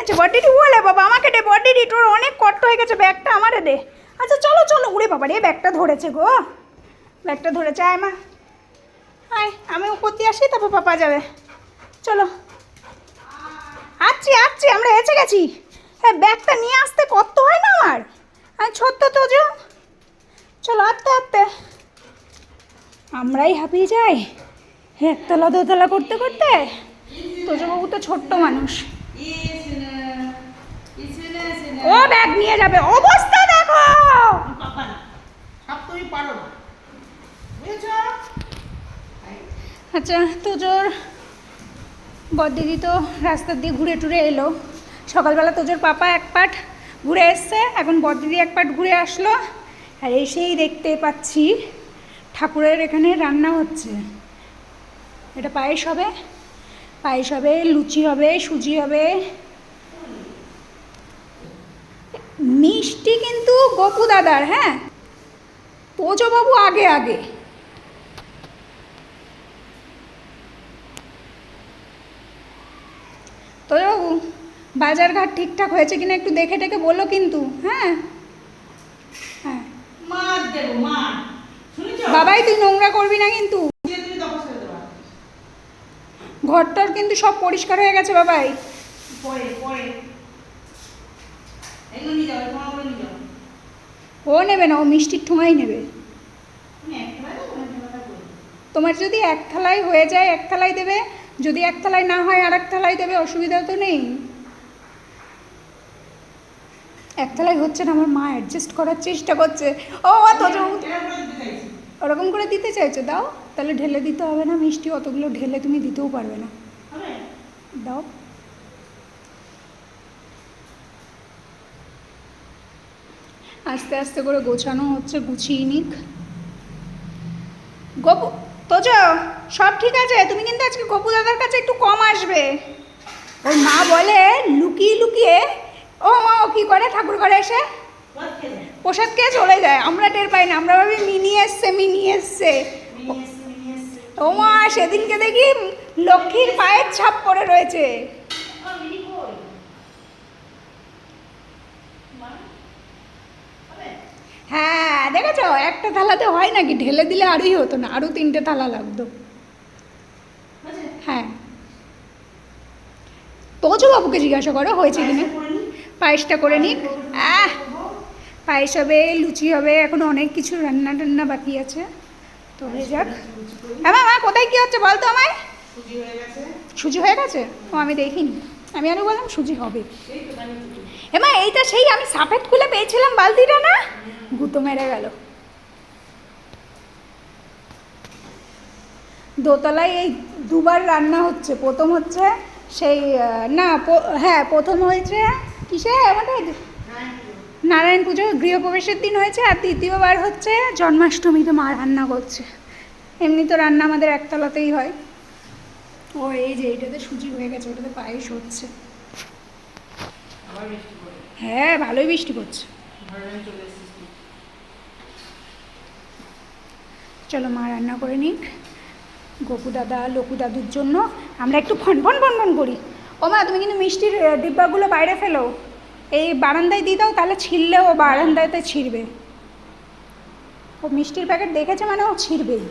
নিচ্ছে বডিটি। ওলে বাবা, আমাকে দে বডিটি, তোর অনেক কষ্ট হয়ে গেছে, ব্যাগটা আমারে দে। আচ্ছা চলো চলো। উড়ে বাবা রে, ব্যাগটা ধরেছে গো, ব্যাগটা ধরেছে। আয় মা, আয়, আমি উপর দিয়ে আসি, তারপর পাপা যাবে। চলো, আসছি আসছি, আমরা এসে গেছি। হ্যাঁ, ব্যাগটা নিয়ে আসতে কত হয় না আমার, আর ছোট্ট তো যে। চলো আস্তে আস্তে, আমরাই হাঁপিয়ে যাই একতলা দোতলা করতে করতে। তোজবাবু তো ছোট্ট মানুষ, ও ব্যাগ নিয়ে যাবে। অবস্থা দেখো। আচ্ছা, তোজোর বড়দিদি তো রাস্তার দিয়ে ঘুরে টুরে এলো। সকালবেলা তোজোর পাপা এক পাট ঘুরে এসছে, এখন বড়দিদি এক পাট ঘুরে আসলো। আর এসেই দেখতে পাচ্ছি ঠাকুরের এখানে রান্না হচ্ছে। এটা পায়েস হবে, পায়েস হবে, লুচি হবে, সুজি হবে, মিষ্টি কিন্তু গপু দাদার। হ্যাঁ, তোজবাবু আগে আগে। তোজবাবু, বাজারঘাট ঠিকঠাক হয়েছে কিনা একটু দেখে টেকে বলো কিন্তু। হ্যাঁ হ্যাঁ বাবাই, তুই নোংরা করবি না কিন্তু। ঘরটার কিন্তু সব পরিষ্কার হয়ে গেছে বাবাই। ও নেবে না, ও মিষ্টির ঠোঙাই নেবে। তোমার যদি এক থালায় হয়ে যায় এক থালায় দেবে, যদি এক থালায় না হয় আর এক থালায় দেবে, অসুবিধা তো নেই। এক থালায় হচ্ছে না, আমার মা অ্যাডজাস্ট করার চেষ্টা করছে। ও তো ওরকম করে দিতে চাইছো, দাও তাহলে। ঢেলে দিতে হবে না মিষ্টি, অতগুলো ঢেলে তুমি দিতেও পারবে না। দাও। আস্তে আস্তে করে গোছানো হচ্ছে, গুছিয়ে নিক। গপু, তোজ সব ঠিক আছে, তুমি কিন্তু আজকে গপু দাদার কাছে একটু কম আসবে। ওর মা বলে লুকিয়ে লুকিয়ে, ও মা ও কী করে ঠাকুর ঘরে এসে প্রসাদ খেয়ে চলে যায়, আমরা টের পাই না, আমরা ভাবি মিনি এসছে মিনি এসছে। ও মা, সেদিনকে দেখি লক্ষ্মীর পায়ের ছাপ পড়ে রয়েছে। হ্যাঁ দেখেছ, একটা থালাতে হয় নাকি, ঢেলে দিলে আরই হতো না, আরও 3টে থালা লাগতো। হ্যাঁ, তোজবাবুকে জিজ্ঞাসা করো হয়েছে কিনা। পায়েসটা করে নিক। পায়েস হবে, লুচি হবে, এখন অনেক কিছু রান্না টান্না বাকি আছে, তো হয়ে যাক। হ্যাঁ মা, কোথায় কী হচ্ছে বলতো আমায়। সুজি হয়ে গেছে? ও আমি দেখিনি, আমি আরও বললাম সুজি হবে। মা এইটা সেই আমি সাফেদ খুলে পেয়েছিলাম বালতিটা না, গুঁতো মেরে গেল। দোতলায় এই দুবার রান্না হচ্ছে। প্রথম হচ্ছে সেই না, হ্যাঁ প্রথম হয়েছে কিসে আমাদের নারায়ণ পুজো গৃহপ্রবেশের দিন হয়েছে, আর দ্বিতীয়বার হচ্ছে জন্মাষ্টমীতে মা রান্না করছে। এমনি তো রান্না আমাদের একতলাতেই হয়। ও এই যে এইটাতে সুজি হয়ে গেছে, ওটাতে পায়েস হচ্ছে। হ্যাঁ ভালোই বৃষ্টি পড়ছে। চলো মা রান্না করে নিক। গপু দাদা লকু দাদুর জন্য আমরা একটু ফনফন ফনফন করি। ও মা, তুমি কিন্তু মিষ্টির ডিব্বাগুলো বাইরে ফেলো, এই বারান্দায় দিয়ে দাও, তাহলে ছিঁড়লে ও বারান্দাতে ছিঁড়বে। ও মিষ্টির প্যাকেট দেখেছে মানে ও ছিঁড়বেই।